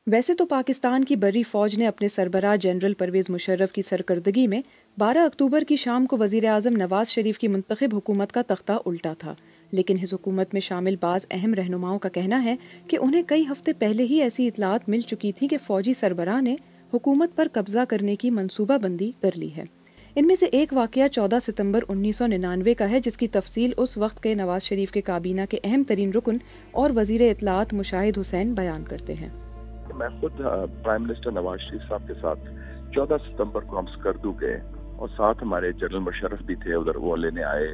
ویسے تو پاکستان کی بری فوج نے اپنے سربراہ جنرل پرویز مشرف کی سرکردگی میں 12 اکتوبر کی شام کو وزیر اعظم نواز شریف کی منتخب حکومت کا تختہ الٹا تھا، لیکن اس حکومت میں شامل بعض اہم رہنماؤں کا کہنا ہے کہ انہیں کئی ہفتے پہلے ہی ایسی اطلاعات مل چکی تھیں کہ فوجی سربراہ نے حکومت پر قبضہ کرنے کی منصوبہ بندی کر لی ہے۔ ان میں سے ایک واقعہ 14 ستمبر 1999 کا ہے، جس کی تفصیل اس وقت کے نواز شریف کے کابینہ کے اہم ترین رکن اور وزیر اطلاعات مشاہد حسین بیان کرتے ہیں۔ میں خود پرائم منسٹر نواز شریف صاحب کے ساتھ 14 ستمبر کو ہم سکردو گئے اور ساتھ ہمارے جنرل مشرف بھی تھے، ادھر وہ لینے آئے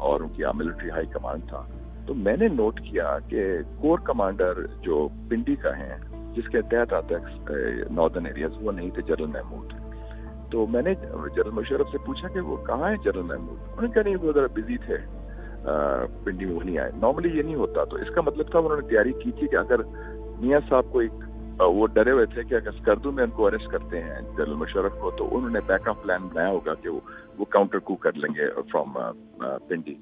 اور ان کی ملٹری ہائی کمانڈ تھا۔ تو میں نے نوٹ کیا کہ کور کمانڈر جو پنڈی کا ہیں، جس کے تحت آتا ہے ناردرن ایریاز، وہ نہیں تھے جنرل محمود۔ تو میں نے جنرل مشرف سے پوچھا کہ وہ کہاں ہے جنرل محمود؟ انہوں نے کہا نہیں، وہ ذرا بزی تھے، پنڈی میں وہ نہیں آئے۔ نارملی یہ نہیں ہوتا، تو اس کا مطلب تھا انہوں نے تیاری کی تھی کہ اگر میاں صاحب کو وہ ڈرے ہوئے تھے کہ اگر سکردو میں ان کو اریسٹ کرتے ہیں جنرل مشرف کو، تو انہوں نے بیک اپ پلان بنایا ہوگا کہ وہ کاؤنٹر کو کر لیں گے فرام پنڈی۔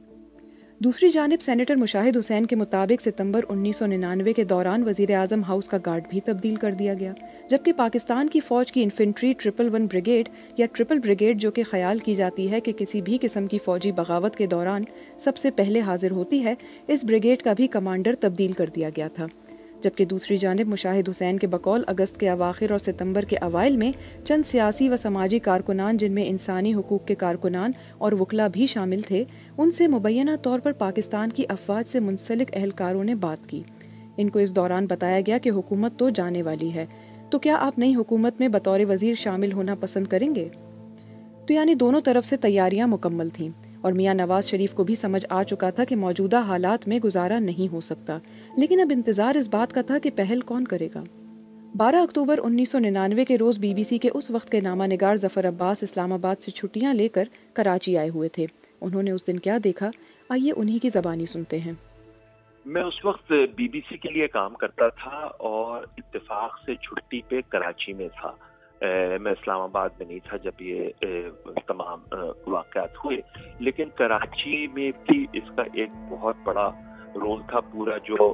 دوسری جانب سینیٹر مشاہد حسین کے مطابق ستمبر 1999 کے دوران وزیر اعظم ہاؤس کا گارڈ بھی تبدیل کر دیا گیا، جبکہ پاکستان کی فوج کی انفنٹری 111 بریگیڈ یا ٹرپل بریگیڈ، جو کہ خیال کی جاتی ہے کہ کسی بھی قسم کی فوجی بغاوت کے دوران سب سے پہلے حاضر ہوتی ہے، اس بریگیڈ کا بھی کمانڈر تبدیل کر دیا گیا تھا۔ جبکہ دوسری جانب مشاہد حسین کے بقول اگست کے اواخر اور ستمبر کے اوائل میں چند سیاسی و سماجی کارکنان، جن میں انسانی حقوق کے کارکنان اور وکلاء بھی شامل تھے، ان سے مبینہ طور پر پاکستان کی افواج سے منسلک اہلکاروں نے بات کی۔ ان کو اس دوران بتایا گیا کہ حکومت تو جانے والی ہے، تو کیا آپ نئی حکومت میں بطور وزیر شامل ہونا پسند کریں گے؟ تو یعنی دونوں طرف سے تیاریاں مکمل تھیں، اور میاں نواز شریف کو بھی سمجھ آ چکا تھا کہ موجودہ حالات میں گزارا نہیں ہو سکتا، لیکن اب انتظار اس بات کا تھا کہ پہل کون کرے گا۔ 12 اکتوبر 1999 کے روز بی بی سی کے اس وقت کے نامہ نگار ظفر عباس اسلام آباد سے چھٹیاں لے کر کراچی آئے ہوئے تھے۔ انہوں نے اس دن کیا دیکھا، آئیے انہی کی زبانی سنتے ہیں۔ میں اس وقت بی بی سی کے لیے کام کرتا تھا اور اتفاق سے چھٹی پہ کراچی میں تھا۔ میں اسلام آباد میں نہیں تھا جب یہ تمام واقعات ہوئے، لیکن کراچی میں بھی اس کا ایک بہت بڑا رول تھا۔ پورا جو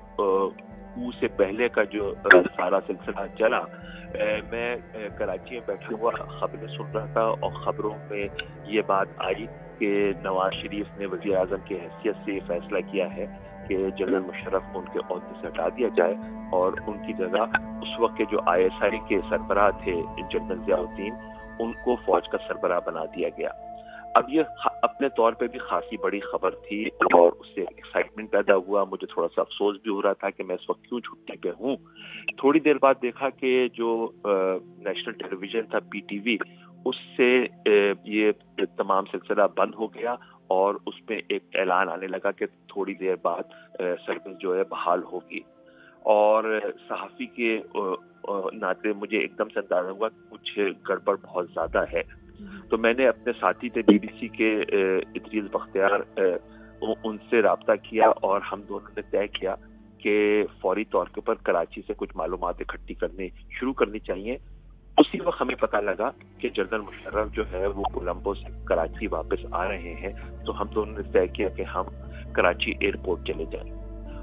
سے پہلے کا جو سارا سلسلہ چلا، میں کراچی میں بیٹھا ہوا خبریں سن رہا تھا، اور خبروں میں یہ بات آئی کہ نواز شریف نے وزیر اعظم کی حیثیت سے یہ فیصلہ کیا ہے کہ جنرل مشرف کو ان کے عہدے سے ہٹا دیا جائے، اور ان کی جگہ اس وقت کے جو آئی ایس آئی کے سربراہ تھے جنرل ضیاء الدین، ان کو فوج کا سربراہ بنا دیا گیا۔ اب یہ اپنے طور پہ بھی خاصی بڑی خبر تھی، اور اس سے ایکسائٹمنٹ پیدا ہوا۔ مجھے تھوڑا سا افسوس بھی ہو رہا تھا کہ میں اس وقت کیوں چھٹی پہ ہوں۔ تھوڑی دیر بعد دیکھا کہ جو نیشنل ٹیلی ویژن تھا پی ٹی وی، اس سے یہ تمام سلسلہ بند ہو گیا، اور اس میں ایک اعلان آنے لگا کہ تھوڑی دیر بعد سروس جو ہے بحال ہوگی۔ اور صحافی کے ناطے مجھے ایک دم سے اندازہ ہوا کہ کچھ گڑبڑ بہت زیادہ ہے۔ تو میں نے اپنے ساتھی تھے بی بی سی کے ادریس بختیار، ان سے رابطہ کیا، اور ہم دونوں نے طے کیا کہ فوری طور کے پر کراچی سے کچھ معلومات اکٹھی کرنی شروع کرنی چاہیے۔ اسی وقت ہمیں پتہ لگا کہ جنرل مشرف جو ہے وہ کولمبو سے کراچی واپس آ رہے ہیں، تو ہم دونوں نے طے کیا کہ ہم کراچی ایئرپورٹ چلے جائیں۔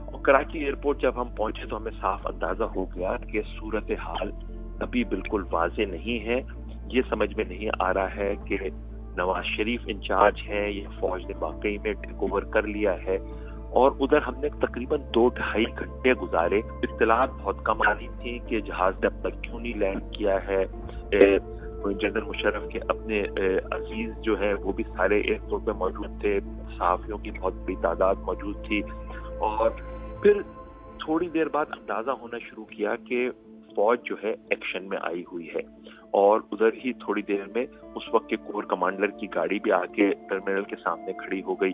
اور کراچی ایئرپورٹ جب ہم پہنچے تو ہمیں صاف اندازہ ہو گیا کہ صورتحال ابھی بالکل واضح نہیں ہے۔ یہ سمجھ میں نہیں آ رہا ہے کہ نواز شریف انچارج ہیں یا فوج نے واقعی میں ٹیک اوور کر لیا ہے۔ اور ادھر ہم نے تقریباً 2-2.5 گھنٹے گزارے۔ اطلاعات بہت کم آ رہی تھی کہ جہاز نے اب تک کیوں نہیں لینڈ کیا ہے۔ جنرل مشرف کے اپنے عزیز جو ہے وہ بھی سارے ایئرپورٹ پہ موجود تھے، صحافیوں کی بہت بڑی تعداد موجود تھی۔ اور پھر تھوڑی دیر بعد اندازہ ہونا شروع کیا کہ فوج جو ہے ایکشن میں آئی ہوئی ہے، اور ادھر ہی تھوڑی دیر میں اس وقت کے کور کمانڈر کی گاڑی بھی آ کے ٹرمینل کے سامنے کھڑی ہو گئی۔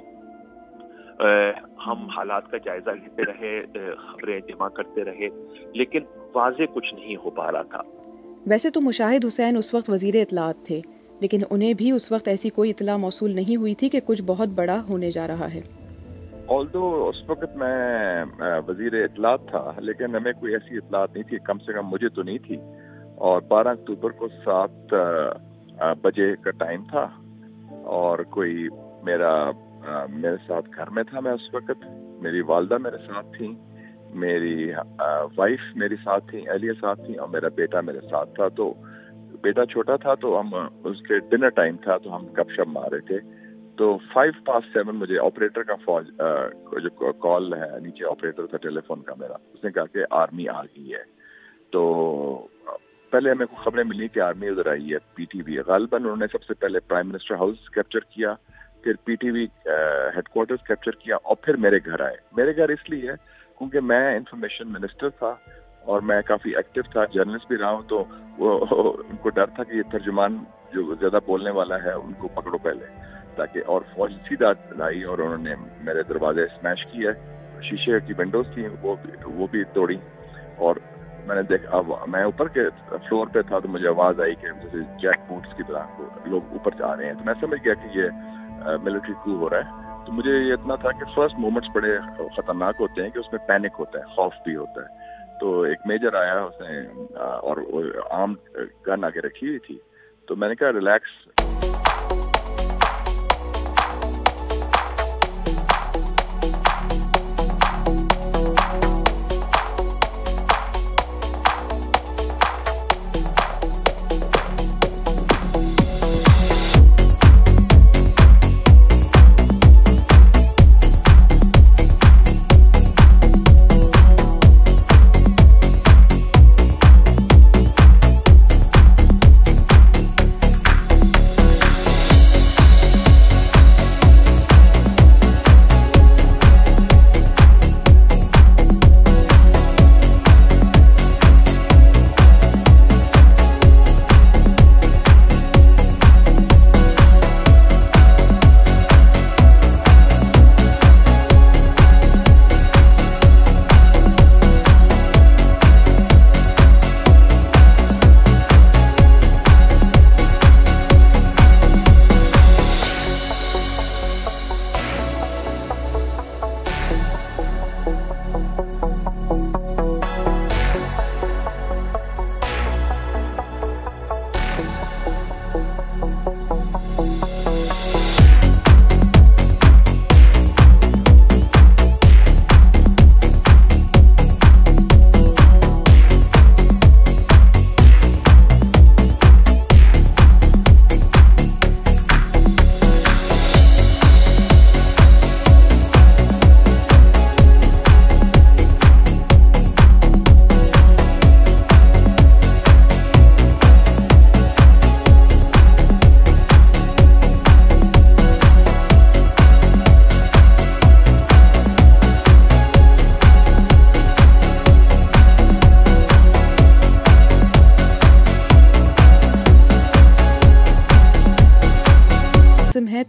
ہم حالات کا جائزہ لیتے رہے، خبریں جمع کرتے رہے، لیکن واضح کچھ نہیں ہو پا رہا تھا۔ ویسے تو مشاہد حسین اس وقت وزیر اطلاعات تھے، لیکن انہیں بھی اس وقت ایسی کوئی اطلاع موصول نہیں ہوئی تھی کہ کچھ بہت بڑا ہونے جا رہا ہے۔ آلدو اس وقت میں وزیر اطلاعات تھا، لیکن ہمیں کوئی ایسی اطلاعات نہیں تھی، کم سے کم مجھے تو نہیں تھی۔ اور 12 اکتوبر کو 7 بجے کا ٹائم تھا، اور کوئی میرے ساتھ گھر میں تھا۔ میں اس وقت، میری والدہ میرے ساتھ تھیں، میری وائف میری ساتھ تھی، اہلیہ ساتھ تھی، اور میرا بیٹا میرے ساتھ تھا. تو بیٹا چھوٹا تھا تو ہم اس کے ڈنر ٹائم تھا تو ہم گپ شپ مار رہے تھے. تو 7:05 مجھے آپریٹر کا جو کال ہے نیچے، آپریٹر تھا ٹیلی فون کا میرا، اس نے کہا کہ آرمی آ گئی ہے. تو پہلے ہمیں خبریں ملی کہ آرمی ادھر آئی ہے. پی ٹی وی غالباً انہوں نے سب سے پہلے پرائم منسٹر ہاؤس کیپچر کیا، پھر P T V headquarters capture کیا، اور پھر میرے گھر آئے. میرے گھر اس لیے کیونکہ میں انفارمیشن منسٹر تھا اور میں کافی ایکٹیو تھا، جرنلسٹ بھی رہا ہوں. تو وہ ان کو ڈر تھا کہ یہ ترجمان جو زیادہ بولنے والا ہے ان کو پکڑو پہلے، تاکہ. اور فوج سیدھا لائی اور انہوں نے میرے دروازے اسمیش کیے، شیشے کی ونڈوز تھیں وہ بھی توڑی. اور میں نے دیکھا، اب میں اوپر کے فلور پہ تھا تو مجھے آواز آئی کہ جیسے جیک بوٹس کی طرح لوگ اوپر سے آ رہے ہیں. تو میں سمجھ گیا کہ یہ ملٹری کو ہو رہا ہے. تو مجھے یہ اتنا تھا کہ فرسٹ مومنٹس بڑے خطرناک ہوتے ہیں، کہ اس میں پینک ہوتا ہے، خوف بھی ہوتا ہے. تو ایک میجر آیا، اس نے اور عام گن آگے رکھی ہوئی تھی. تو میں نے کہا ریلیکس.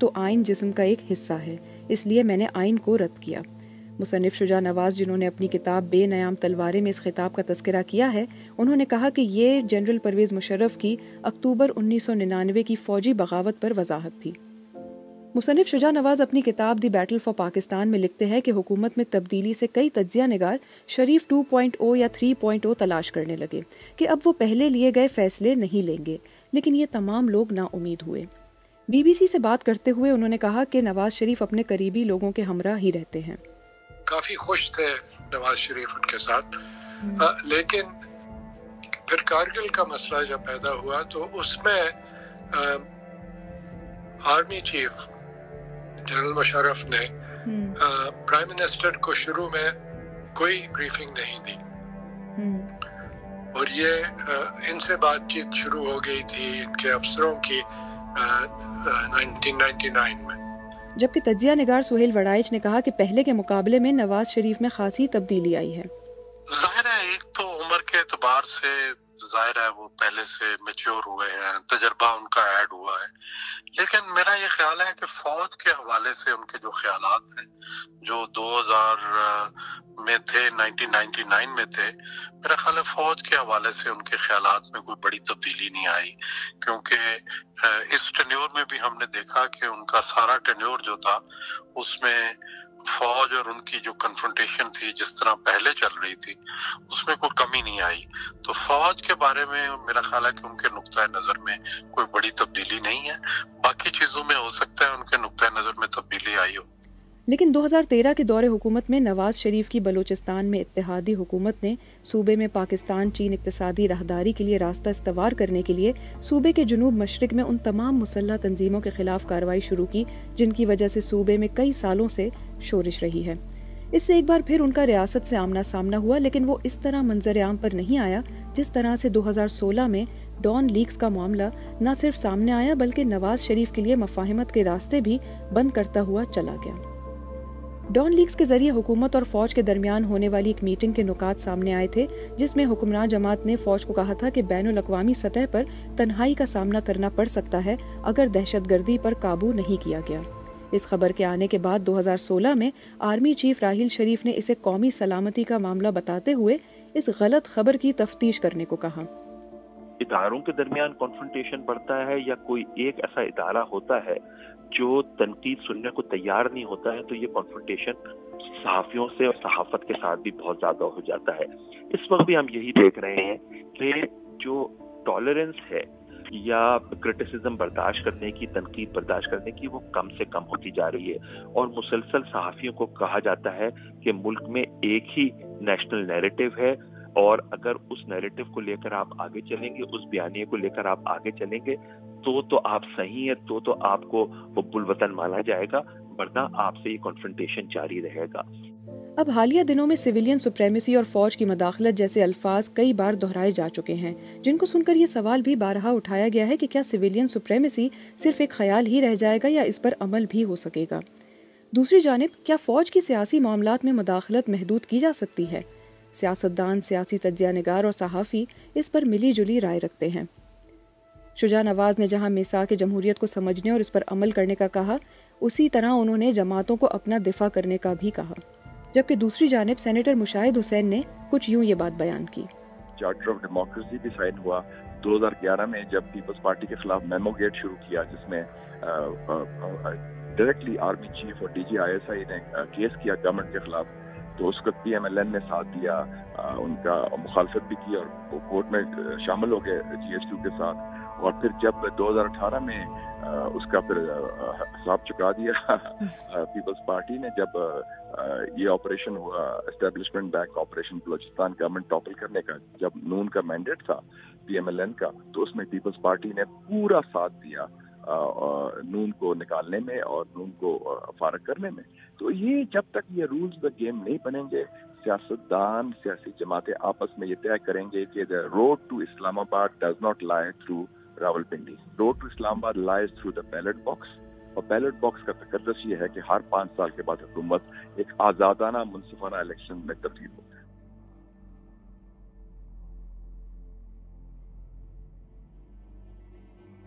تو آئین جسم کا ایک حصہ ہے، اس لیے میں نے آئین کو رد کیا. مصنف شجاع نواز، جنہوں نے اپنی کتاب بے نیام تلواریں میں اس خطاب کا تذکرہ کیا ہے، انہوں نے کہا کہ یہ جنرل پرویز مشرف کی اکتوبر 1999 کی فوجی بغاوت پر وضاحت تھی. مصنف شجاع نواز اپنی کتاب دی بیٹل فار پاکستان میں لکھتے ہیں کہ حکومت میں تبدیلی سے کئی تجزیہ نگار شریف 2.0 یا 3.0 تلاش کرنے لگے کہ اب وہ پہلے لیے گئے فیصلے نہیں لیں گے، لیکن یہ تمام لوگ نا امید ہوئے. بی بی سی سے بات کرتے ہوئے انہوں نے کہا کہ نواز شریف اپنے قریبی لوگوں کے ہمراہ ہی رہتے ہیں. کافی خوش تھے نواز شریف ان کے ساتھ، لیکن پھر کارگل کا مسئلہ جب پیدا ہوا تو اس میں آرمی چیف جنرل مشرف نے پرائم منسٹر کو شروع میں کوئی بریفنگ نہیں دی، اور یہ ان سے بات چیت شروع ہو گئی تھی ان کے افسروں کی 1999 میں. جبکہ تجزیہ نگار سہیل وڑائچ نے کہا کہ پہلے کے مقابلے میں نواز شریف میں خاصی تبدیلی آئی ہے. ظاہر ہے ایک تو عمر کے اعتبار سے ظاہر ہے وہ پہلے سے میچور ہوئے ہیں، تجربہ ان کا ایڈ ہوا ہے، لیکن میرا یہ خیال ہے کہ فوج کے حوالے سے ان کے جو خیالات ہیں جو 2000 میں تھے، 1999 میں تھے، میرا خیال ہے فوج کے حوالے سے ان کے خیالات میں کوئی بڑی تبدیلی نہیں آئی، کیونکہ اس ٹینیور میں بھی ہم نے دیکھا کہ ان کا سارا ٹینیور جو تھا اس میں فوج اور ان کی جو کنفرنٹیشن تھی جس طرح پہلے چل رہی تھی اس میں کوئی کمی نہیں آئی. تو فوج کے بارے میں میرا خیال ہے کہ ان کے نقطۂ نظر میں کوئی بڑی تبدیلی نہیں ہے، باقی چیزوں میں ہو سکتا ہے ان کے نقطۂ نظر میں تبدیلی آئی ہو. لیکن 2013 کے دور حکومت میں نواز شریف کی بلوچستان میں اتحادی حکومت نے صوبے میں پاکستان چین اقتصادی راہداری کے لیے راستہ استوار کرنے کے لیے صوبے کے جنوب مشرق میں ان تمام مسلح تنظیموں کے خلاف کارروائی شروع کی جن کی وجہ سے صوبے میں کئی سالوں سے شورش رہی ہے۔ اس سے ایک بار پھر ان کا ریاست سے آمنا سامنا ہوا، لیکن وہ اس طرح منظر عام پر نہیں آیا جس طرح سے 2016 میں ڈان لیکس کا معاملہ نہ صرف سامنے آیا بلکہ نواز شریف کے لیے مفاہمت کے راستے بھی بند کرتا ہوا چلا گیا۔ ڈان لیکس کے ذریعے حکومت اور فوج کے درمیان ہونے والی ایک میٹنگ کے نکات سامنے آئے تھے جس میں حکمران جماعت نے فوج کو کہا تھا کہ بین الاقوامی سطح پر تنہائی کا سامنا کرنا پڑ سکتا ہے اگر دہشت گردی پر قابو نہیں کیا گیا۔ اس خبر کے آنے کے بعد 2016 میں آرمی چیف راحیل شریف نے اسے قومی سلامتی کا معاملہ بتاتے ہوئے اس غلط خبر کی تفتیش کرنے کو کہا۔ اداروں کے درمیان کنفرنٹیشن بڑھتا ہے یا کوئی ایک ایسا ادارہ ہوتا ہے جو تنقید سننے کو تیار نہیں ہوتا ہے تو یہ کنفرنٹیشن صحافیوں سے اور صحافت کے ساتھ بھی بہت زیادہ ہو جاتا ہے۔ اس وقت بھی ہم یہی دیکھ رہے ہیں کہ جو ٹالرنس ہے یا کرٹیسزم برداشت کرنے کی، تنقید برداشت کرنے کی، وہ کم سے کم ہوتی جا رہی ہے اور مسلسل صحافیوں کو کہا جاتا ہے کہ ملک میں ایک ہی نیشنل نیریٹو ہے اور اگر اس نیریٹو کو لے کر آپ آگے چلیں گے، اس بیانیے کو لے کر آپ آگے چلیں گے تو آپ صحیح ہیں، تو آپ کو حب الوطن مانا جائے گا، ورنہ آپ سے یہ کنفرنٹیشن جاری رہے گا۔ اب حالیہ دنوں میں سویلین سپریمیسی اور فوج کی مداخلت جیسے الفاظ کئی بار دہرائے جا چکے ہیں جن کو سن کر یہ سوال بھی بارہا اٹھایا گیا ہے کہ کیا سویلین سپریمیسی صرف ایک خیال ہی رہ جائے گا یا اس پر عمل بھی ہو سکے گا؟ دوسری جانب کیا فوج کی سیاسی معاملات میں مداخلت محدود کی جا سکتی ہے؟ سیاستدان، سیاسی تجزیہ نگار اور صحافی اس پر ملی جلی رائے رکھتے ہیں۔ شجاع نواز نے جہاں میثاق جمہوریت کو سمجھنے اور اس پر عمل کرنے کا کہا، اسی طرح انہوں نے جماعتوں کو اپنا دفاع کرنے کا بھی کہا، جبکہ دوسری جانب سینیٹر مشاہد حسین نے کچھ یوں یہ بات بیان کی۔ چارٹر آف ڈیموکریسی بھی سائن ہوا 2011 میں جب پیپلز پارٹی کے خلاف میمو گیٹ شروع کیا جس میں ڈائریکٹلی آرمی چیف اور D G I S I نے کیس کیا گورنمنٹ کے خلاف، تو اس وقت پی ایم ایل این نے ساتھ دیا، ان کا مخالفت بھی کی اور کورٹ میں شامل ہو گئے جی ایس ٹو کے ساتھ، اور پھر جب 2018 میں اس کا پھر حساب چکا دیا پیپلز پارٹی نے جب یہ آپریشن ہوا establishment back operation Balochistan government topple کرنے کا، جب نون کا مینڈیٹ تھا پی ایم ایل این کا، تو اس میں پیپلز پارٹی نے پورا ساتھ دیا نون کو نکالنے میں اور نون کو فارغ کرنے میں۔ تو یہ جب تک یہ رولز دا گیم نہیں بنیں گے، سیاستدان، سیاسی جماعتیں آپس میں یہ طے کریں گے کہ the road to اسلام آباد does not lie through Rawalpindi, road to اسلام آباد lies through the ballot box، اور بیلٹ باکس کا تقدس یہ ہے کہ ہر 5 سال کے بعد حکومت ایک آزادانہ منصفانہ الیکشن میں تبدیل ہو۔